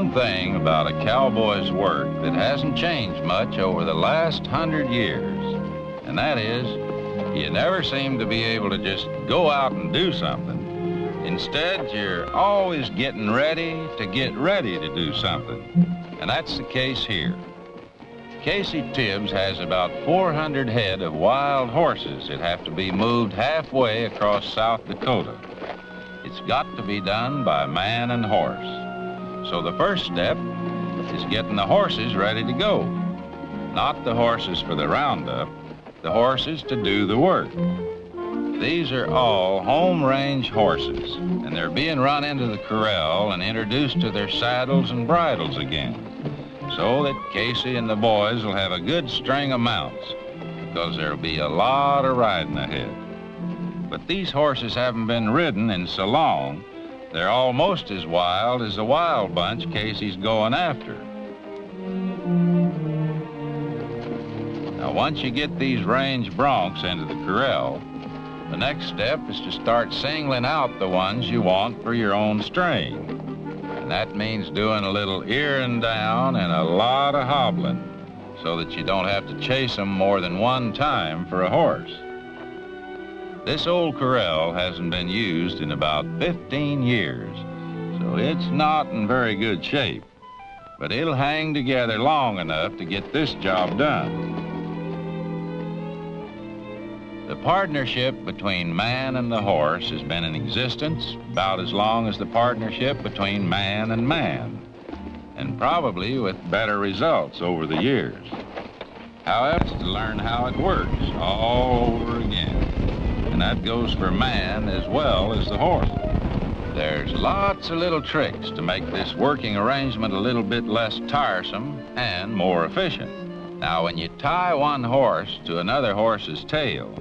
one thing about a cowboy's work that hasn't changed much over the last 100 years, and that is, you never seem to be able to just go out and do something. Instead, you're always getting ready to do something. And that's the case here. Casey Tibbs has about 400 head of wild horses that have to be moved halfway across South Dakota. It's got to be done by man and horse. So the first step is getting the horses ready to go. Not the horses for the roundup, the horses to do the work. These are all home range horses, and they're being run into the corral and introduced to their saddles and bridles again, so that Casey and the boys will have a good string of mounts, because there'll be a lot of riding ahead. But these horses haven't been ridden in so long, they're almost as wild as the wild bunch Casey's going after. Now, once you get these range broncs into the corral, the next step is to start singling out the ones you want for your own strain. And that means doing a little earing down and a lot of hobbling so that you don't have to chase them more than one time for a horse. This old corral hasn't been used in about 15 years, so it's not in very good shape. But it'll hang together long enough to get this job done. The partnership between man and the horse has been in existence about as long as the partnership between man, and probably with better results over the years. However, to learn how it works all over again, and that goes for man as well as the horse. There's lots of little tricks to make this working arrangement a little bit less tiresome and more efficient. Now, when you tie one horse to another horse's tail,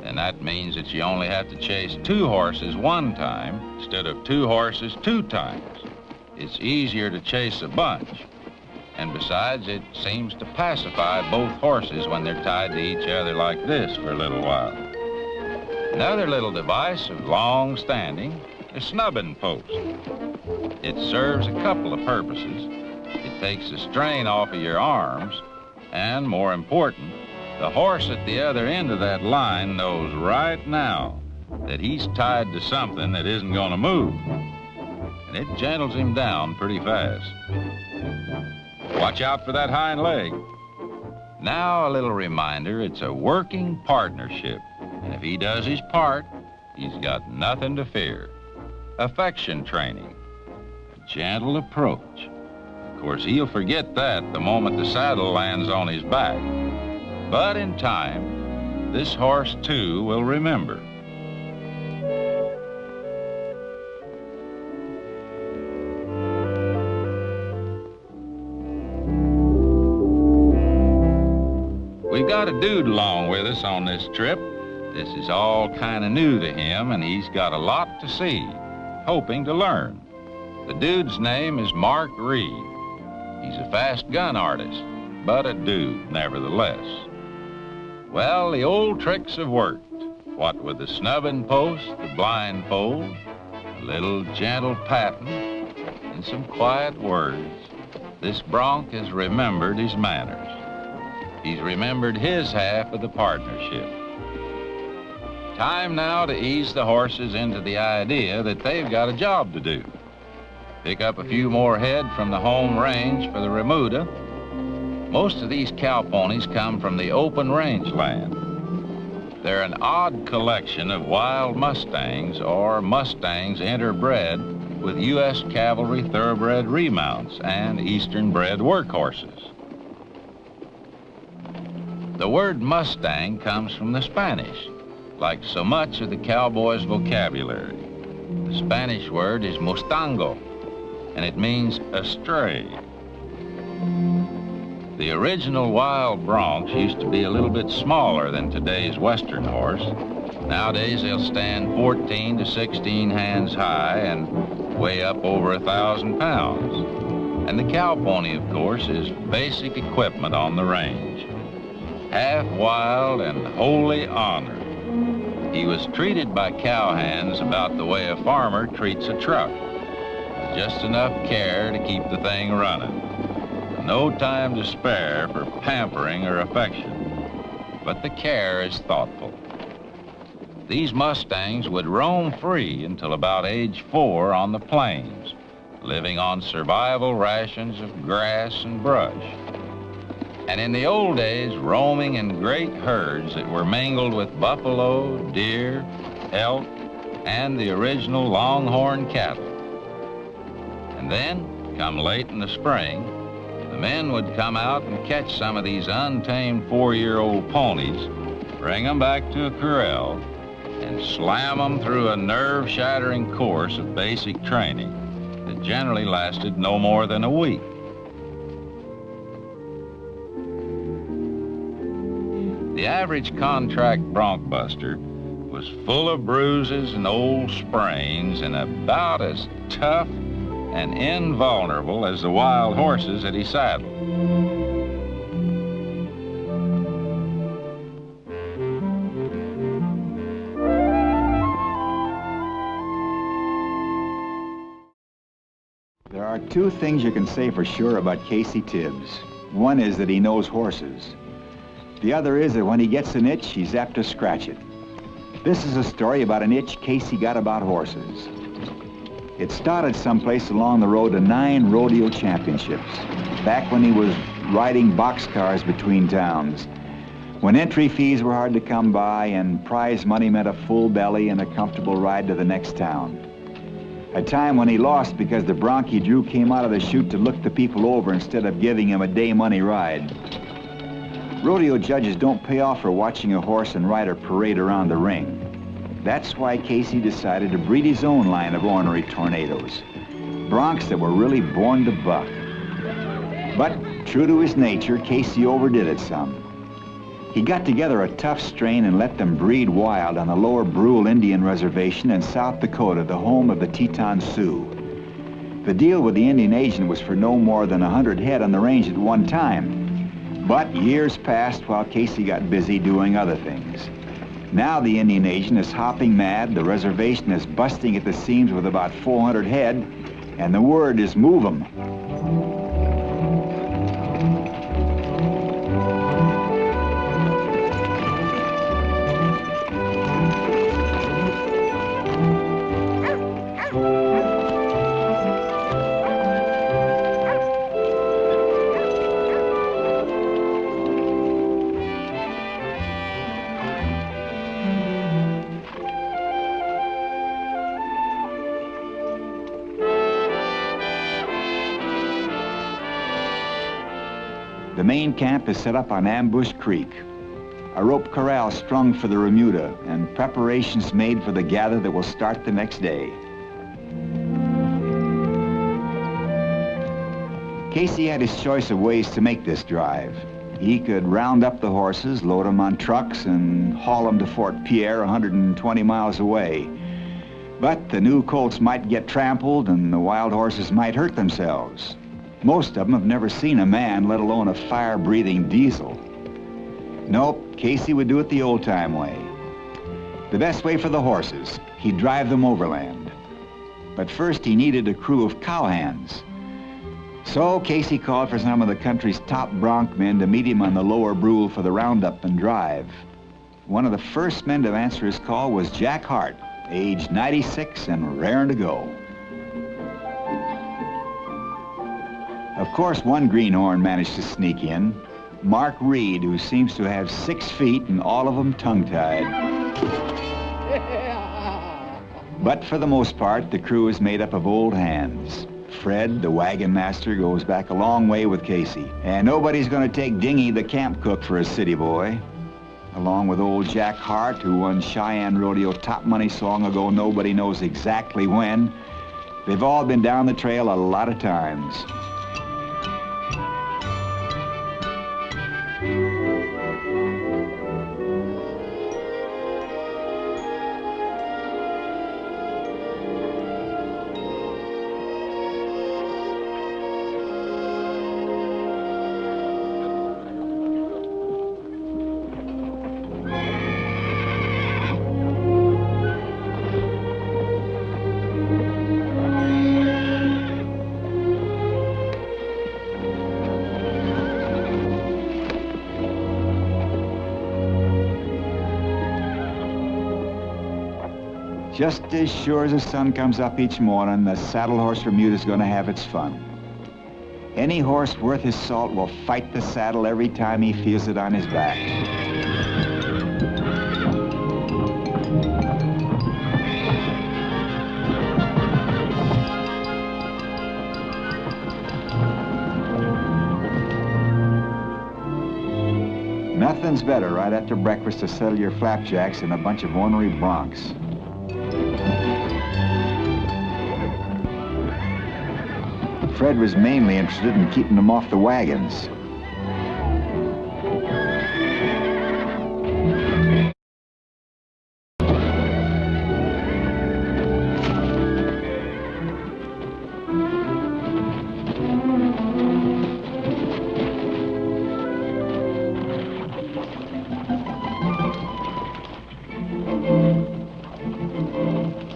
and that means that you only have to chase two horses one time instead of two horses two times. It's easier to chase a bunch. And besides, it seems to pacify both horses when they're tied to each other like this for a little while. Another little device of long standing is snubbing post. It serves a couple of purposes. It takes the strain off of your arms, and more important, the horse at the other end of that line knows right now that he's tied to something that isn't going to move. And it gentles him down pretty fast. Watch out for that hind leg. Now, a little reminder, it's a working partnership. And if he does his part, he's got nothing to fear. Affection training, a gentle approach. Of course, he'll forget that the moment the saddle lands on his back. But in time, this horse, too, will remember. We've got a dude along with us on this trip. This is all kind of new to him, and he's got a lot to see, hoping to learn. The dude's name is Mark Reed. He's a fast gun artist, but a dude, nevertheless. Well, the old tricks have worked. What with the snubbing post, the blindfold, a little gentle patting, and some quiet words, this bronc has remembered his manners. He's remembered his half of the partnership. Time now to ease the horses into the idea that they've got a job to do. Pick up a few more head from the home range for the remuda. Most of these cow ponies come from the open range land. They're an odd collection of wild Mustangs or Mustangs interbred with U.S. Cavalry thoroughbred remounts and Eastern-bred workhorses. The word Mustang comes from the Spanish, like so much of the cowboy's vocabulary. The Spanish word is mustango, and it means astray. The original wild broncs used to be a little bit smaller than today's Western horse. Nowadays, they'll stand 14 to 16 hands high and weigh up over 1,000 pounds. And the cow pony, of course, is basic equipment on the range. Half wild and wholly honored. He was treated by cowhands about the way a farmer treats a truck. just enough care to keep the thing running. No time to spare for pampering or affection, but the care is thoughtful. These Mustangs would roam free until about age 4 on the plains, living on survival rations of grass and brush. And in the old days, roaming in great herds that were mingled with buffalo, deer, elk, and the original longhorn cattle. And then, come late in the spring, the men would come out and catch some of these untamed 4-year-old ponies, bring them back to a corral, and slam them through a nerve-shattering course of basic training that generally lasted no more than a week. The average contract bronc buster was full of bruises and old sprains and about as tough and invulnerable as the wild horses that he saddled. There are two things you can say for sure about Casey Tibbs. One is that he knows horses. The other is that when he gets an itch, he's apt to scratch it. This is a story about an itch Casey got about horses. It started someplace along the road to 9 rodeo championships, back when he was riding boxcars between towns, when entry fees were hard to come by and prize money meant a full belly and a comfortable ride to the next town. A time when he lost because the bronc he drew came out of the chute to look the people over instead of giving him a day money ride. Rodeo judges don't pay off for watching a horse and rider parade around the ring. That's why Casey decided to breed his own line of ornery tornadoes, broncs that were really born to buck. But true to his nature, Casey overdid it some. He got together a tough strain and let them breed wild on the Lower Brule Indian Reservation in South Dakota, the home of the Teton Sioux. The deal with the Indian agent was for no more than 100 head on the range at one time. But years passed while Casey got busy doing other things. Now the Indian agent is hopping mad, the reservation is busting at the seams with about 400 head, and the word is move 'em. The main camp is set up on Ambush Creek. A rope corral strung for the remuda and preparations made for the gather that will start the next day. Casey had his choice of ways to make this drive. He could round up the horses, load them on trucks, and haul them to Fort Pierre 120 miles away. But the new colts might get trampled and the wild horses might hurt themselves. Most of them have never seen a man, let alone a fire-breathing diesel. Nope, Casey would do it the old-time way. The best way for the horses, he'd drive them overland. But first he needed a crew of cowhands. So Casey called for some of the country's top bronc men to meet him on the Lower Brule for the roundup and drive. One of the first men to answer his call was Jack Hart, age 96 and raring to go. Of course, one greenhorn managed to sneak in, Mark Reed, who seems to have 6 feet and all of them tongue-tied. But for the most part, the crew is made up of old hands. Fred, the wagon master, goes back a long way with Casey. And nobody's going to take Dingy, the camp cook, for a city boy. Along with old Jack Hart, who won Cheyenne Rodeo top money so long ago nobody knows exactly when. They've all been down the trail a lot of times. Just as sure as the sun comes up each morning, the saddle horse remuda's going to have its fun. Any horse worth his salt will fight the saddle every time he feels it on his back. Nothing's better right after breakfast to settle your flapjacks than a bunch of ornery broncs. Fred was mainly interested in keeping them off the wagons.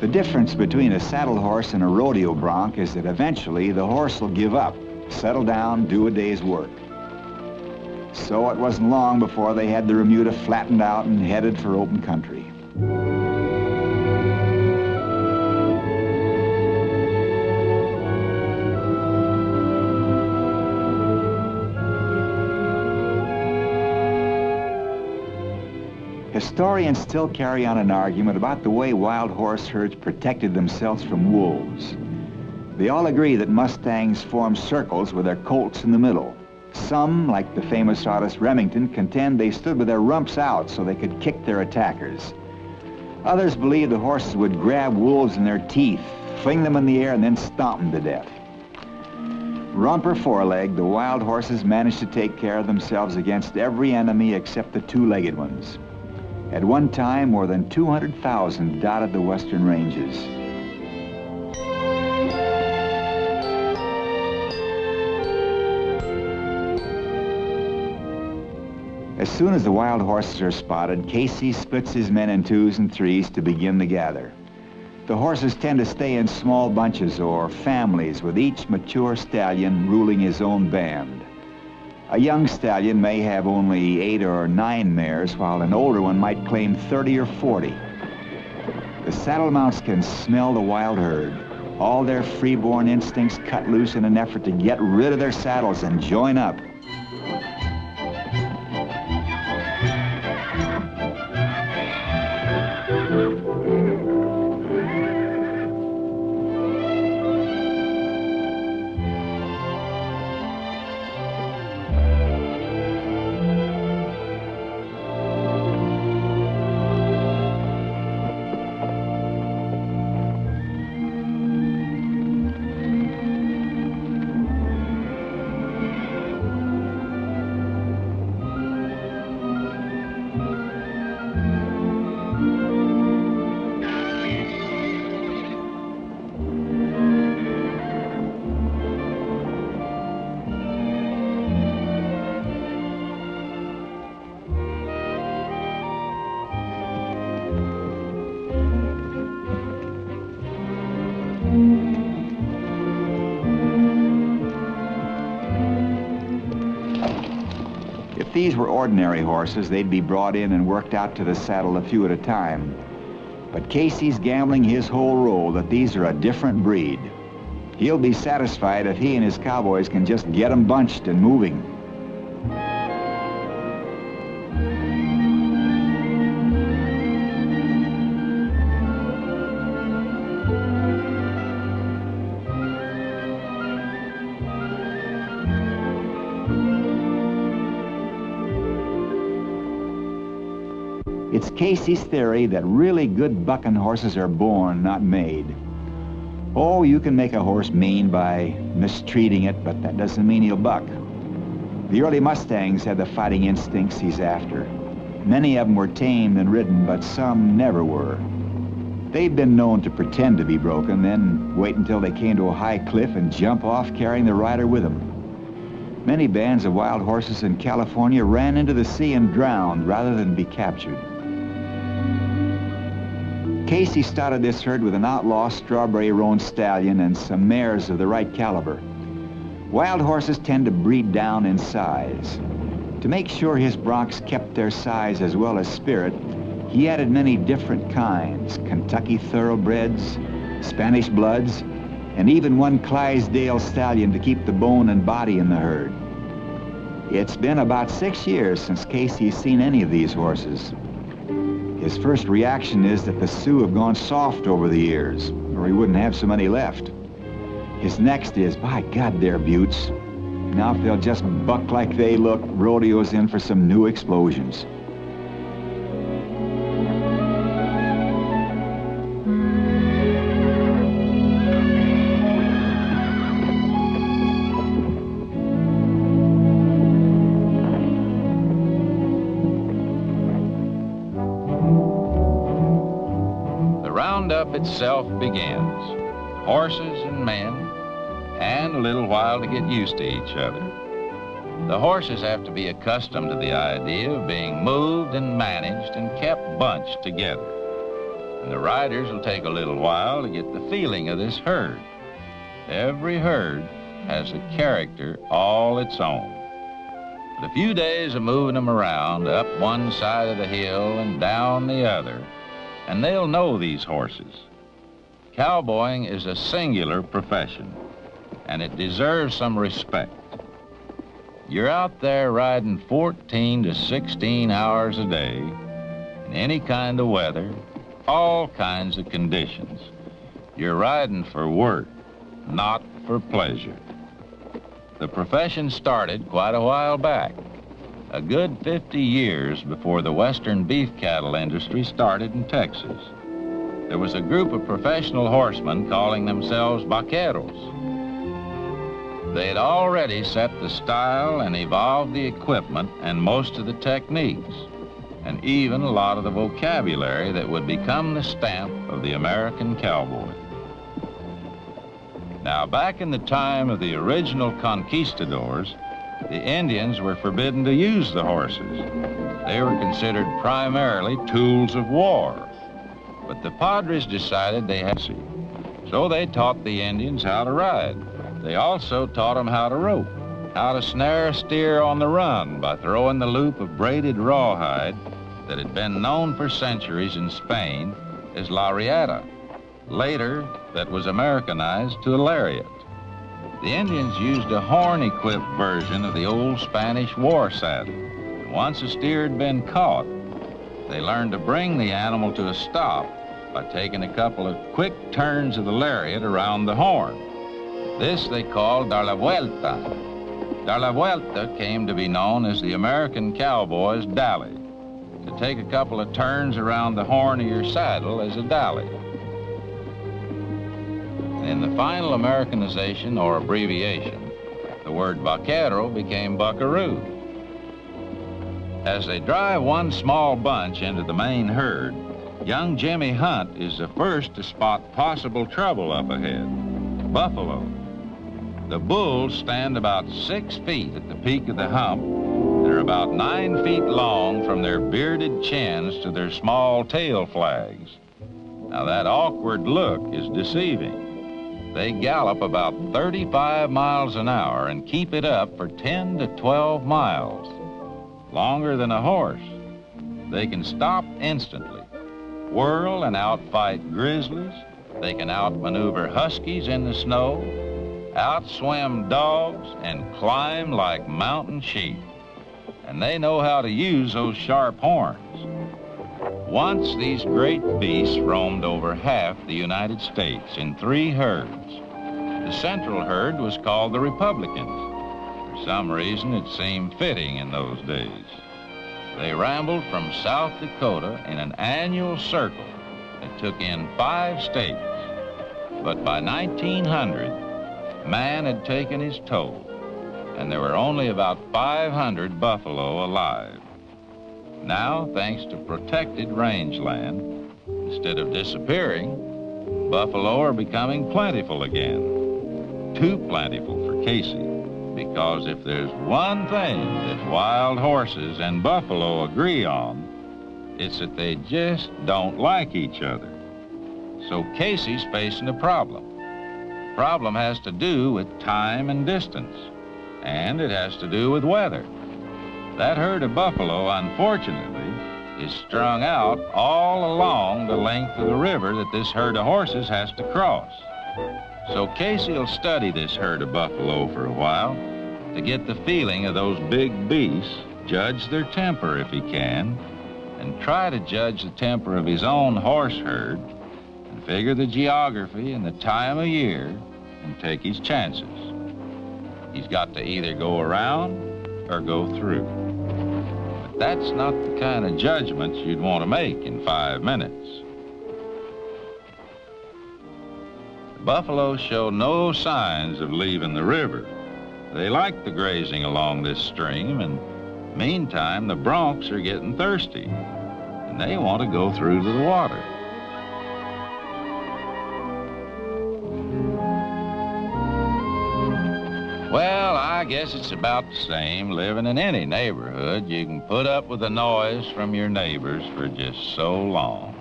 The difference between a saddle horse and a rodeo bronc is that eventually the horse will give up, settle down, do a day's work. So it wasn't long before they had the remuda flattened out and headed for open country. Historians still carry on an argument about the way wild horse herds protected themselves from wolves. They all agree that Mustangs form circles with their colts in the middle. Some, like the famous artist Remington, contend they stood with their rumps out so they could kick their attackers. Others believe the horses would grab wolves in their teeth, fling them in the air, and then stomp them to death. Rump or foreleg, the wild horses managed to take care of themselves against every enemy except the two-legged ones. At one time, more than 200,000 dotted the western ranges. As soon as the wild horses are spotted, Casey splits his men in twos and threes to begin the gather. The horses tend to stay in small bunches or families, with each mature stallion ruling his own band. A young stallion may have only 8 or 9 mares, while an older one might claim 30 or 40. The saddle mounts can smell the wild herd, all their freeborn instincts cut loose in an effort to get rid of their saddles and join up. If these were ordinary horses, they'd be brought in and worked out to the saddle a few at a time. But Casey's gambling his whole roll that these are a different breed. He'll be satisfied if he and his cowboys can just get them bunched and moving. It's Casey's theory that really good bucking horses are born, not made. Oh, you can make a horse mean by mistreating it, but that doesn't mean he'll buck. The early Mustangs had the fighting instincts he's after. Many of them were tamed and ridden, but some never were. They've been known to pretend to be broken, then wait until they came to a high cliff and jump off carrying the rider with them. Many bands of wild horses in California ran into the sea and drowned rather than be captured. Casey started this herd with an outlaw strawberry roan stallion and some mares of the right caliber. Wild horses tend to breed down in size. To make sure his broncs kept their size as well as spirit, He added many different kinds, Kentucky thoroughbreds, Spanish bloods, and even one Clydesdale stallion to keep the bone and body in the herd. It's been about 6 years since Casey's seen any of these horses. His first reaction is that the Sioux have gone soft over the years, or he wouldn't have so many left. His next is, by God, they're beauts. Now if they'll just buck like they look, rodeo's in for some new explosions. Roundup itself begins. Horses and men, and a little while to get used to each other. The horses have to be accustomed to the idea of being moved and managed and kept bunched together. And the riders will take a little while to get the feeling of this herd. Every herd has a character all its own. But a few days of moving them around, up one side of the hill and down the other, and they'll know these horses. Cowboying is a singular profession, and it deserves some respect. You're out there riding 14 to 16 hours a day, in any kind of weather, all kinds of conditions. You're riding for work, not for pleasure. The profession started quite a while back, a good 50 years before the western beef cattle industry started in Texas. There was a group of professional horsemen calling themselves vaqueros. They had already set the style and evolved the equipment and most of the techniques, and even a lot of the vocabulary that would become the stamp of the American cowboy. Now, back in the time of the original conquistadors, the Indians were forbidden to use the horses. They were considered primarily tools of war. But the Padres decided they had to, so they taught the Indians how to ride. They also taught them how to rope, how to snare a steer on the run by throwing the loop of braided rawhide that had been known for centuries in Spain as la riata. Later, that was Americanized to a lariat. The Indians used a horn-equipped version of the old Spanish war saddle. And once a steer had been caught, they learned to bring the animal to a stop by taking a couple of quick turns of the lariat around the horn. This they called dar la vuelta. Dar la vuelta came to be known as the American cowboy's dally. To take a couple of turns around the horn of your saddle is a dally. In the final Americanization or abbreviation, the word vaquero became buckaroo. As they drive one small bunch into the main herd, young Jimmy Hunt is the first to spot possible trouble up ahead, buffalo. The bulls stand about 6 feet at the peak of the hump. They're about 9 feet long from their bearded chins to their small tail flags. Now that awkward look is deceiving. They gallop about 35 miles an hour and keep it up for 10 to 12 miles, longer than a horse. They can stop instantly, whirl and outfight grizzlies. They can outmaneuver huskies in the snow, outswim dogs, and climb like mountain sheep. And they know how to use those sharp horns. Once these great beasts roamed over half the United States in 3 herds. The central herd was called the Republicans. For some reason, it seemed fitting in those days. They rambled from South Dakota in an annual circle that took in 5 states. But by 1900, man had taken his toll, and there were only about 500 buffalo alive. Now, thanks to protected rangeland, instead of disappearing, buffalo are becoming plentiful again. Too plentiful for Casey, because if there's one thing that wild horses and buffalo agree on, it's that they just don't like each other. So Casey's facing a problem. The problem has to do with time and distance, and it has to do with weather. That herd of buffalo, unfortunately, is strung out all along the length of the river that this herd of horses has to cross. So Casey will study this herd of buffalo for a while to get the feeling of those big beasts, judge their temper if he can, and try to judge the temper of his own horse herd, and figure the geography and the time of year and take his chances. He's got to either go around or go through. But that's not the kind of judgments you'd want to make in 5 minutes. The buffalo show no signs of leaving the river. They like the grazing along this stream, and meantime, the broncs are getting thirsty, and they want to go through to the water. Well, I guess it's about the same living in any neighborhood. You can put up with the noise from your neighbors for just so long,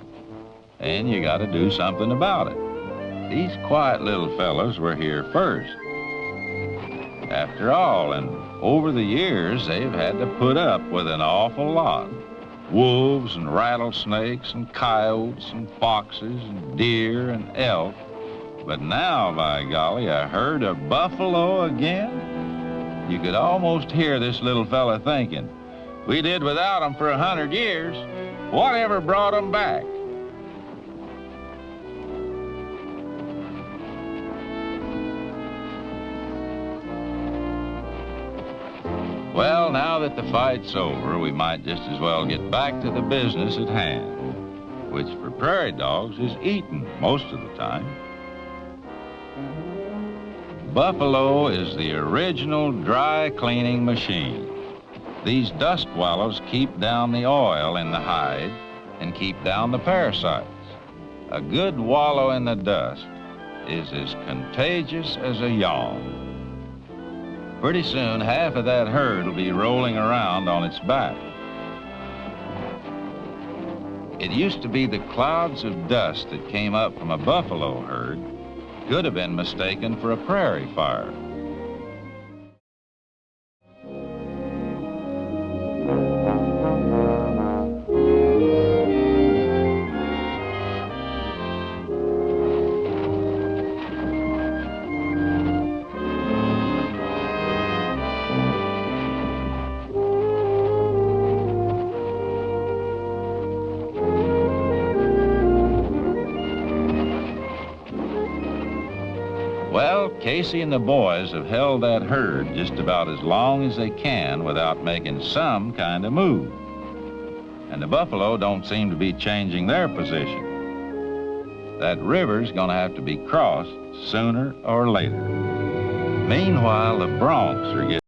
and you got to do something about it. These quiet little fellows were here first. After all, and over the years, they've had to put up with an awful lot. Wolves and rattlesnakes and coyotes and foxes and deer and elk. But now, by golly, a herd of buffalo again? You could almost hear this little fella thinking, we did without them for 100 years. Whatever brought them back? Well, now that the fight's over, we might just as well get back to the business at hand, which for prairie dogs is eating most of the time. Buffalo is the original dry cleaning machine. These dust wallows keep down the oil in the hide and keep down the parasites. A good wallow in the dust is as contagious as a yawn. Pretty soon, half of that herd will be rolling around on its back. It used to be the clouds of dust that came up from a buffalo herd could have been mistaken for a prairie fire. Well, Casey and the boys have held that herd just about as long as they can without making some kind of move. And the buffalo don't seem to be changing their position. That river's gonna have to be crossed sooner or later. Meanwhile, the broncs are getting